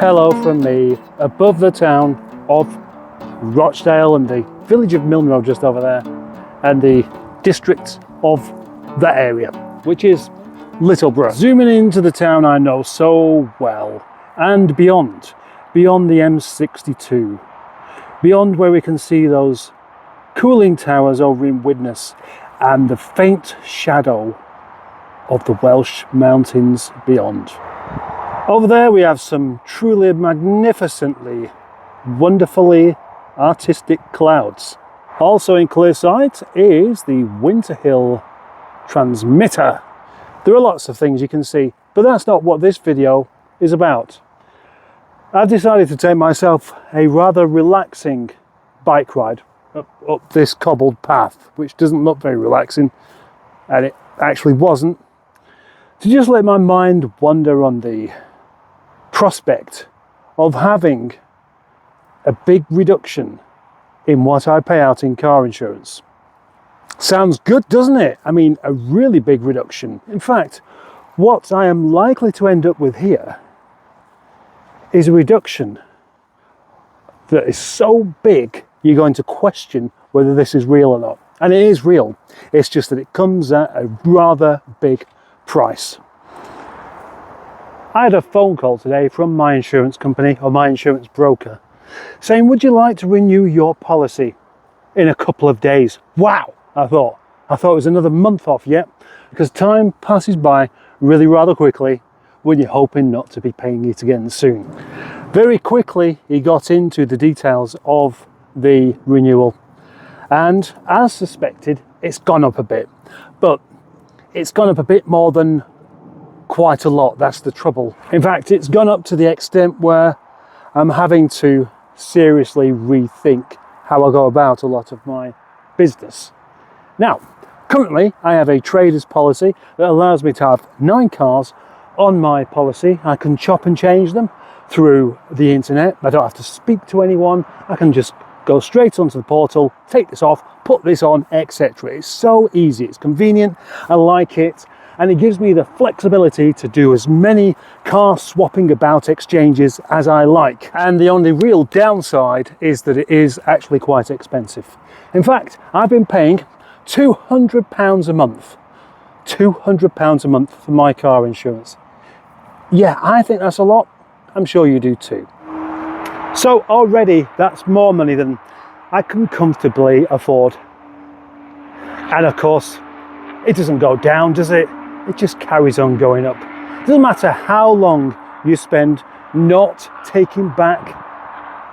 hello from me above the town of Rochdale and the village of Milnrow just over there, and the district of that area, which is Littleborough. Zooming into the town I know so well, and beyond the M62, beyond where we can see those cooling towers over in Widnes and the faint shadow of the Welsh mountains beyond. Over there we have some truly magnificently, wonderfully artistic clouds. Also in clear sight is the Winterhill transmitter. There are lots of things you can see, but that's not what this video is about. I've decided to take myself a rather relaxing bike ride up this cobbled path, which doesn't look very relaxing, and it actually wasn't, to just let my mind wander on the prospect of having a big reduction in what I pay out in car insurance. Sounds good, doesn't it? I mean, a really big reduction. In fact, what I am likely to end up with here is a reduction that is so big you're going to question whether this is real or not. And it is real. It's just that it comes at a rather big price. I had a phone call today from my insurance company, or my insurance broker, saying, would you like to renew your policy in a couple of days? Wow, I thought it was another month off yet, because time passes by really rather quickly when you're hoping not to be paying it again soon. Very quickly he got into the details of the renewal, and as suspected, it's gone up a bit, but it's gone up a bit more than quite a lot. That's the trouble. In fact, it's gone up to the extent where I'm having to seriously rethink how I go about a lot of my business. Now, currently I have a trader's policy that allows me to have 9 cars on my policy. I can chop and change them through the internet. I don't have to speak to anyone. I can just go straight onto the portal, take this off, put this on, etc. It's so easy, it's convenient, I like it, and it gives me the flexibility to do as many car swapping about exchanges as I like. And the only real downside is that it is actually quite expensive. In fact, I've been paying £200 a month. £200 a month for my car insurance. Yeah, I think that's a lot. I'm sure you do too. So already that's more money than I can comfortably afford. And of course, it doesn't go down, does it? It just carries on going up. It doesn't matter how long you spend not taking back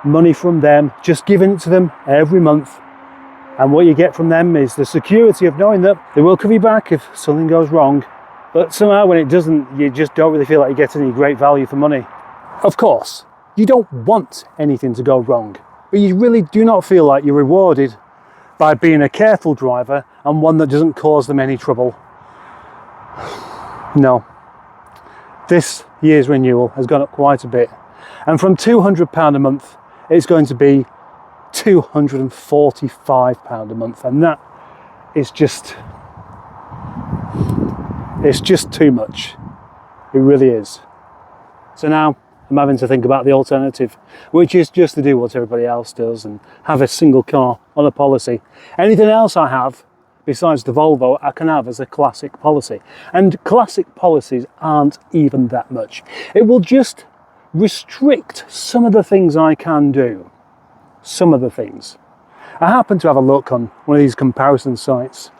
money from them, just giving it to them every month. And what you get from them is the security of knowing that they will cover you back if something goes wrong. But somehow when it doesn't, you just don't really feel like you get any great value for money. Of course, you don't want anything to go wrong, but you really do not feel like you're rewarded by being a careful driver and one that doesn't cause them any trouble. No. This year's renewal has gone up quite a bit, and from £200 a month it's going to be £245 a month, and that is just, it's just too much. It really is. So now I'm having to think about the alternative, which is just to do what everybody else does and have a single car on a policy. Anything else I have besides the Volvo, I can have as a classic policy. And classic policies aren't even that much. It will just restrict some of the things I can do. Some of the things. I happened to have a look on one of these comparison sites.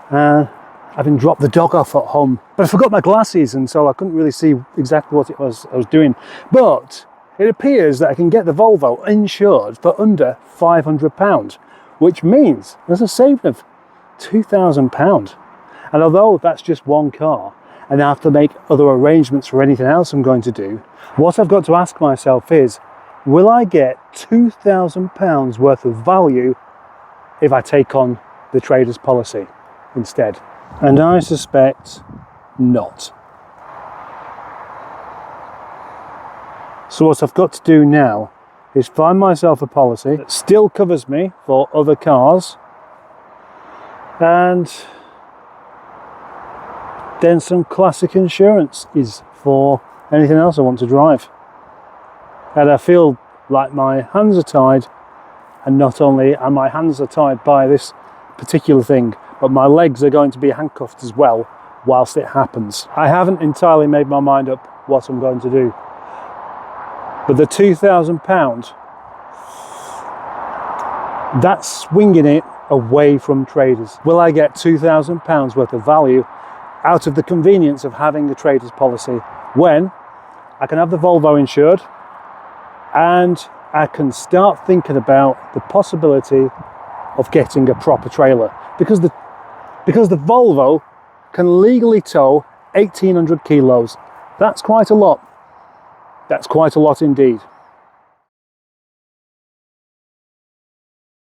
Having dropped the dog off at home, but I forgot my glasses, and so I couldn't really see exactly what it was I was doing. But it appears that I can get the Volvo insured for under £500, which means there's a saving of £2,000. And although that's just one car, and I have to make other arrangements for anything else I'm going to do, what I've got to ask myself is, will I get £2,000 worth of value if I take on the trader's policy instead? And I suspect not. So what I've got to do now is find myself a policy that still covers me for other cars, and then some classic insurance is for anything else I want to drive. And I feel like my hands are tied, and not only are my hands are tied by this particular thing, but my legs are going to be handcuffed as well whilst it happens. I haven't entirely made my mind up what I'm going to do, but the £2,000, that's swinging it away from traders. Will I get £2,000 worth of value out of the convenience of having a trader's policy when I can have the Volvo insured and I can start thinking about the possibility of getting a proper trailer? Because the Volvo can legally tow 1,800 kilos. That's quite a lot. That's quite a lot indeed.